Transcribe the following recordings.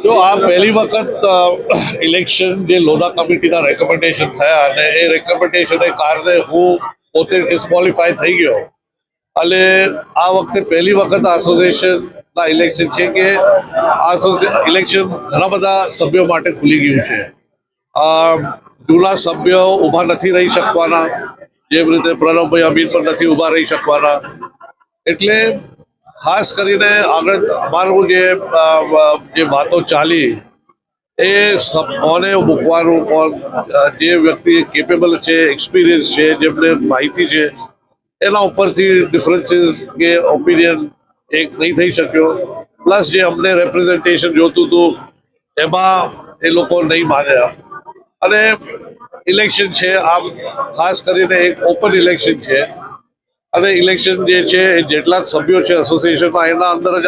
જો આ પહેલી વખત ઇલેક્શન જે લોધા કમિટીના રેકમેન્ડેશન થયા અને એ રેકમેન્ડેશનને કારણે હું પોતે ડિસ્ક્વોલિફાય થઈ ગયો અને આ વખતે પહેલી વખત એસોસિએશનના ઇલેક્શન છે કે ઇલેક્શન ઘણા બધા સભ્યો માટે ખુલી ગયું છે. જૂના સભ્યો ઊભા નથી રહી શકવાના, જેમ રીતે પ્રણવભાઈ અમીન પણ નથી ઊભા રહી શકવાના. એટલે ખાસ કરીને આગળ અમારું જે વાતો ચાલી એ કોને મૂકવાનું, કોણ જે વ્યક્તિ કેપેબલ છે, એક્સપિરિયન્સ છે, જેમને માહિતી છે, એના ઉપરથી ડિફરન્સીસ કે ઓપિનિયન એક નહીં થઈ શક્યો. પ્લસ જે અમને રેપ્રેઝન્ટેશન જોતું હતું એમાં એ લોકો નહીં માન્યા. અને ઇલેક્શન છે, આમ ખાસ કરીને એક ઓપન ઇલેક્શન છે અને ઇલેક્શન જે છે એ જેટલા સભ્યો છે એસોસિએશનમાં એના અંદર જ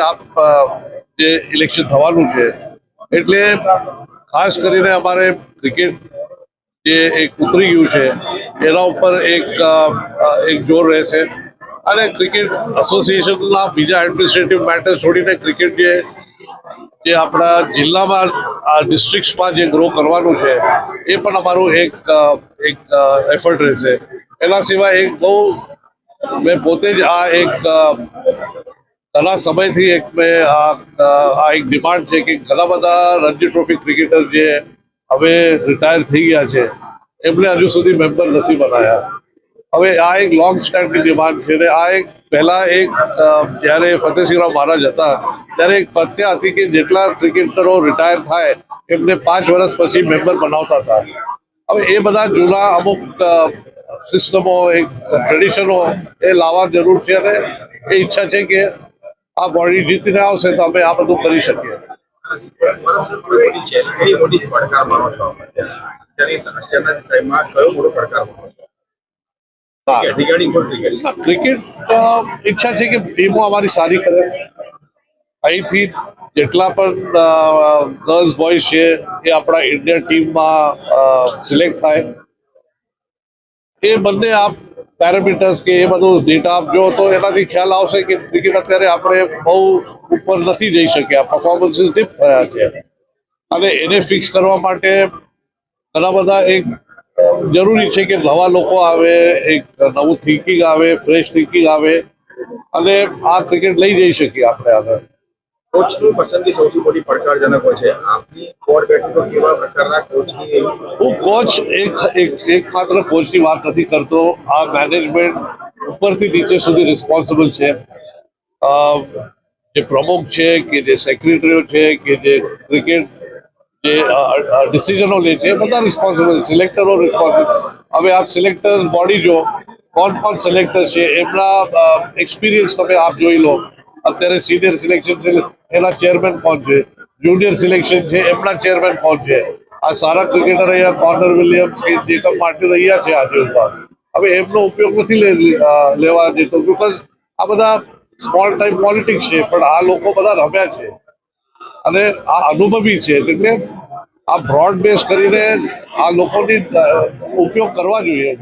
જે ઇલેક્શન થવાનું છે. એટલે ખાસ કરીને અમારે ક્રિકેટ જે એક ઉતરી ગયું છે એના ઉપર એક જોર રહેશે. અને ક્રિકેટ એસોસિએશનના બીજા એડમિનિસ્ટ્રેટિવ મેટર છોડીને ક્રિકેટ જે આપણા જિલ્લામાં ડિસ્ટ્રિક્ટ્સમાં જે ગ્રો કરવાનું છે એ પણ અમારું એક એફર્ટ રહેશે. એના સિવાય એક બહુ મેં પોતે જ આ એક ઘણા સમયથી એક એક ડિમાન્ડ છે કે ઘણા બધા રણજી ટ્રોફી ક્રિકેટર જે હવે રિટાયર થઈ ગયા છે એમને હજુ સુધી મેમ્બર નથી બનાવ્યા. હવે આ એક લોંગ સ્ટેન્ડિંગ ડિમાન્ડ છે. આ એક પહેલા એક જ્યારે ફતેહસિંહરાવ મહારાજ હતા ત્યારે એક પદ્ધતિ હતી કે જેટલા ક્રિકેટરો રિટાયર થાય એમને 5 વર્ષ પછી મેમ્બર બનાવતા હતા. હવે એ બધા જૂના અમુક સિસ્ટમો, એક ટ્રેડિશનો એ લાવવા જરૂર છે અને એ ઈચ્છા છે કે આ બોડી જીતીને આવશે તો અમે આ બધું કરી શકીએ. ક્રિકેટ ઈચ્છા છે કે ટીમો અમારી સારી કરે. અહીંથી જેટલા પણ ગર્લ્સ બોયઝ છે એ આપણા ઇન્ડિયન ટીમમાં સિલેક્ટ થાય. એ બંને આપ પેરામીટર્સ કે એ બધું ડેટા આપજો તો એનાથી ખ્યાલ આવશે કે ક્રિકેટ અત્યારે આપણે બહુ ઉપર નથી જઈ શક્યા, પરફોર્મન્સીસ ડીપ થયા છે. અને એને ફિક્સ કરવા માટે ઘણા બધા એક જરૂરી છે કે નવા લોકો આવે, એક નવું થિંકિંગ આવે, ફ્રેશ થિંકિંગ આવે અને આ ક્રિકેટ લઈ જઈ શકીએ આપણે આગળ. કોચની પસંદગી સૌથી મોટી પડકારજનક હોય છે. આપની બોર્ડ બેઠકો કેવા પ્રકારના કોચની? હું કોચ એક માત્ર કોચની વાત નથી કરતો. આ મેનેજમેન્ટ ઉપરથી નીચે સુધી રિસ્પોન્સિબલ છે. જે પ્રમુખ છે કે જે સેક્રેટરીઓ છે કે જે ક્રિકેટ જે ડિસિઝનો લે છે એ બધા રિસ્પોન્સિબલ, સિલેક્ટરો રિસ્પોન્સિબલ. હવે આપ સિલેક્ટર બોડી જો કોણ સિલેક્ટર છે એમના એક્સપિરિયન્સ તમે આપ જોઈ લો. અત્યારે સિનિયર સિલેક્શન છે એના ચેરમેન કોણ છે, જુનિયર સિલેક્શન છે એમના ચેરમેન કોણ છે. આ સારા ક્રિકેટર અહીંયા કોર્નર વિલિયમ્સ કે જેકબ માર્ટિન અહીંયા છે આજે ઉપર. હવે એમનો ઉપયોગ નથી લેવા દેતો બિકોઝ આ બધા સ્મોલ ટાઈમ પોલિટિક્સ છે, પણ આ લોકો બધા રમ્યા છે અને આ અનુભવી છે. એટલે આ બ્રોડ બેઝ કરીને આ લોકોની ઉપયોગ કરવા જોઈએ.